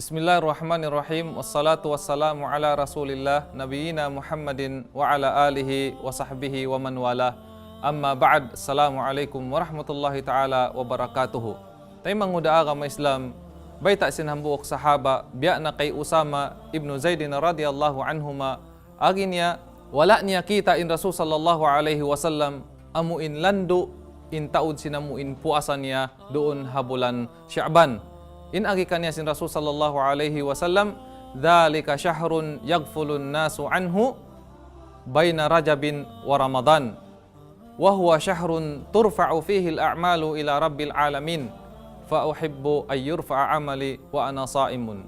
Bismillahirrahmanirrahim. Wassalatu wassalamu ala rasulillah nabiyina Muhammadin wa ala alihi wa sahbihi wa man wala. Amma ba'd. Assalamualaikum warahmatullahi ta'ala wabarakatuhu. Tayo manguda aga Islam, bayta sinhambuok sahaba, biya na kay Usama ibn Zaidin radiyallahu anhuma, agin niya, wala niya kita in Rasul sallallahu alaihi wasallam, amuin lando, in taud sinamuin puasan niya doon habulan Sya'ban. In agi kanya sin Rasul sallallahu alaihi wasallam, dhalika syahrun yaghfulun nasu anhu baina Rajabin wa Ramadan wa huwa syahrun turfa'u fihi al-a'malu ila rabbil alamin fa uhibbu ay yurfa'a amali wa ana sa'imun.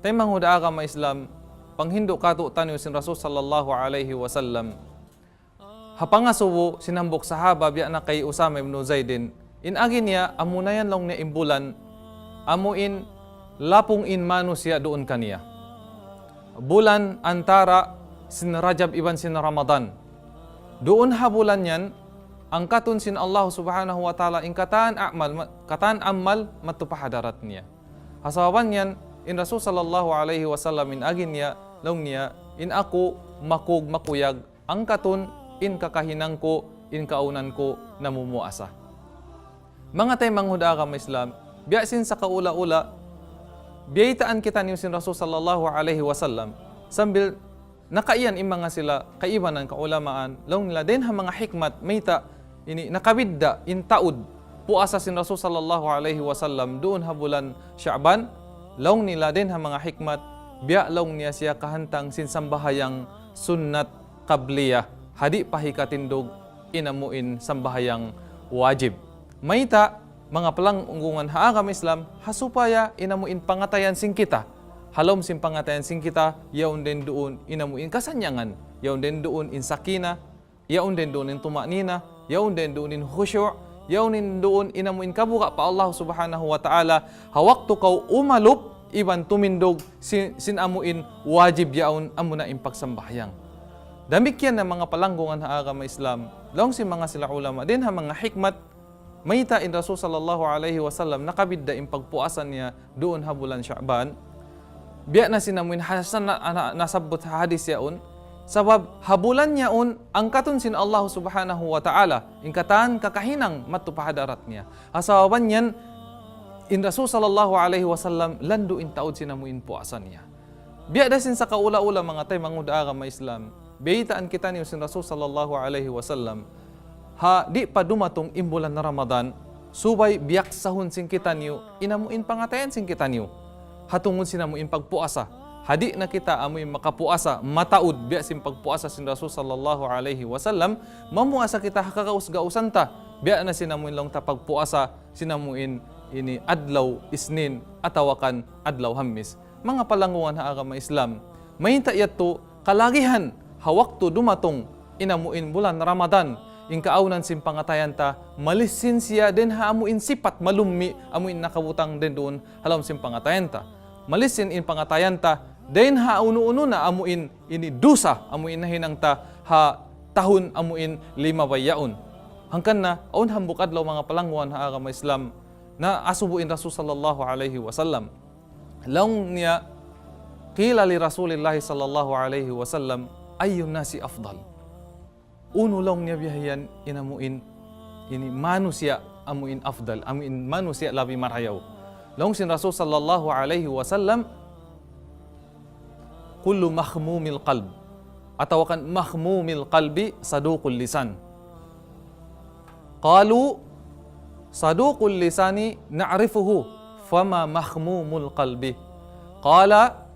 Tay manghuda agama Islam, panghindo kato tanyo sin Rasul sallallahu alaihi wasallam, hapangasubo sinambok sahaba biya na kay Usama ibn Zaidin, in agi niya amunayan lang ni imbulan, amuin lapong in manusia doon kaniya. Bulan antara sin Rajab iban sin Ramadan. Doon ha bulan yan, ang katun sin Allah subhanahu wa ta'ala in kataan amal matupahadarat niya. Hasawaban yan, in Rasul sallallahu alaihi wasallam in agin niya, long niya, in ako makuyag, ang katun in kakahinang ko, in kaunan ko namumuasa. Mga tayo manghuda ka Islam, biyasin sa kaula-ula, biyaitaan kita niyo sin Rasul sallallahu alaihi wasallam, sambil nakaiyan mga sila kaibanan kaulamaan, law nila din ha mga hikmat, mayta, ini nakabidda, in taud, puasa sin Rasul sallallahu alaihi wasallam, doon ha bulan Sya'ban, law nila din ha mga hikmat, biya law niya siya kahantang sin sambahayang sunnat qabliyah, hadi pahikatindog, inamuin sambahayang wajib. Mayta, mga palanggungan haagam Islam, hasupaya inamuin pangatayan sing kita. Halom sin pangatayan sing kita, yaon din doon inamuin kasanyangan. Yaon din doon in sakina, yaon din doon in tumanina, yaon din doon in khusyu', yaon din doon inamuin kabuka pa Allah subhanahu wa ta'ala. Hawakto kau umalup, iban tumindog, sinamuin wajib yaon amuna in pagsambahyang. Damikyan na mga palanggungan haagam Islam, long si mga sila ulama, din ha mga hikmat, mayta in Rasul sallallahu alaihi wasallam nakabidda in pagpuasan niya doon ha bulan Sya'ban. Biya na sinamuin hasan nasabot sa hadis yaon, sabab habulan yaon ang katun sin Allah subhanahu wa ta'ala, in kataan kakahinang matupahadarat niya. Asawaban yan, in Rasul sallallahu alaihi wasallam lando in taod sinamuin puasan niya. Biya da sin sa kaula-ula mga tay manguda agama Islam, biyitaan kita niyo sin Rasul sallallahu alaihi wasallam, ha di pa dumatong imbulan na Ramadan, subay biyak sahun sing kita niyo, inamuin pangatayan sing kita niyo. Hatungon sinamuin pagpuasa. Hadi na kita amuin makapuasa, mataud biyak sin pagpuasa sin Rasul sallallahu alaihi wasallam, mamuasa kita hakakaus-gausan ta. Biyak na sinamuin lang ta pagpuasa, sinamuin ini adlaw isnin atawakan adlaw hamis. Mga palanguan ha agama Islam, mayinta yato kalagihan hawakto dumatong inamuin bulan Ramadan, in kaaunan sin pangatayan ta, malisin siya din ha amuin sipat malumi, amuin nakabutang din doon halam sin pangatayan ta. Malisin in pangatayan ta, din ha uno-uno na amuin ini dusa, amuin nahinang ta ha tahun amuin 5 bayaon. Hangkan na, aun hambukad law mga palangguan ha agama Islam, na asubuin Rasul sallallahu alaihi wasallam. Laung niya, kila li Rasulillahi sallallahu alaihi wasallam, ayyun nasi afdal. Uno lang niya biyayan inamuin ini manusia amuin afdal, amuin manusia labi marayaw. Long sin Rasul sallallahu alaihi wasallam, kullu mahmumil qalb, atawakan mahmumil qalbi saduqul lisan. Qalu saduqul lisani na'rifuhu fama mahmumul qalbi. Qala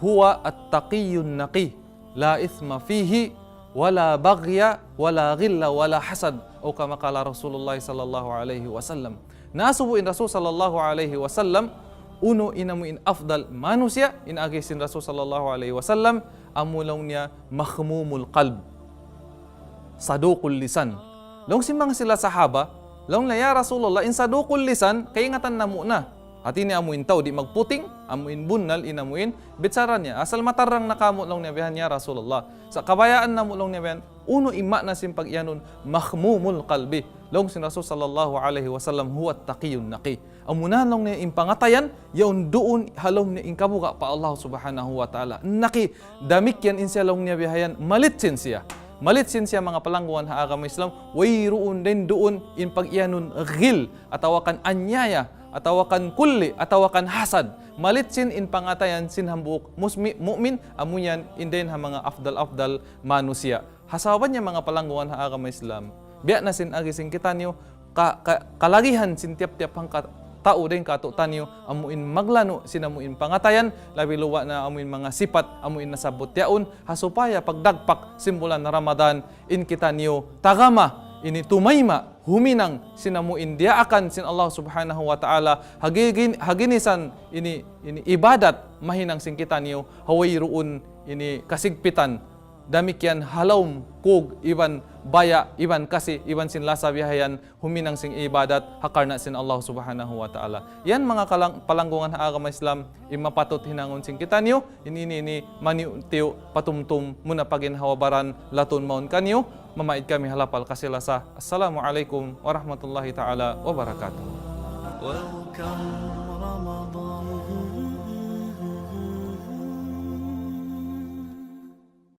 huwa at-taqiyyun naqi la ithma fihi wala baghya, wala ghilla, wala hasad, o kama kala Rasulullah sallallahu alaihi wasallam. Nasubuin Rasul sallallahu alaihi wasallam, uno inamuin afdal manusia, inagisin Rasul sallallahu alaihi wasallam, amulaw niya mahmumul qalb, saduqul lisan. Long si mga sila sahaba, long na ya Rasulullah, in saduqul lisan, kay ingatan na muna. Hati ni amuin tao di magputing, amuin bunal, inamuin, bitsaran niya. Asal matarang nakamo lang niya bihan niya Rasulullah. Sa kabayaan na mo lang niya bihan, uno ima na simpag iyanon, mahmumul qalbi. Long sin Rasul sallallahu alaihi wasallam huwa taqiyun naqi. Amunan lang niya impangatayan, yaon doon halom niya inkabuka pa Allah subhanahu wa ta'ala. Naqi, damikyan insya long niya bihayan, malitsin siya. Malitsin siya mga palangguan ha agama Islam, wayruun din doon in pag-iyanon ghil, atawakan anyaya, atawakan kulli, atawakan hasad. Malitsin in pangatayan sinhambuk mu'min amunyan inden ha mga afdal manusia. Hasawan niya mga palangguan ha agama Islam. Biya na sin agising kita niyo kalagihan sin tiap-tiap hang tao din katutan niyo amuin maglano sinamuin pangatayan labi luwa na amuin mga sipat amuin nasabot yaon hasupaya pagdagpak simbulan na Ramadan in kita niyo tagama ini tumayma huminang sinamuin diaakan sin Allah subhanahu wa ta'ala haginisan ini ibadat mahinang sin kita niyo hawayruun ini kasigpitan damikyan halawm kog iban baya iban kasi iban sin lasa bihayan huminang sing ibadat hakarna sin Allah subhanahu wa ta'ala. Yan mga palanggungan ha agama Islam imapatot hinangon sing kita niyo ini maniutiyo patumtum muna paginhawabaran laton maun kanyo mamait kami halapal kasilasa. Assalamualaikum warahmatullahi ta'ala wabarakatuh. Welcome Ramadan.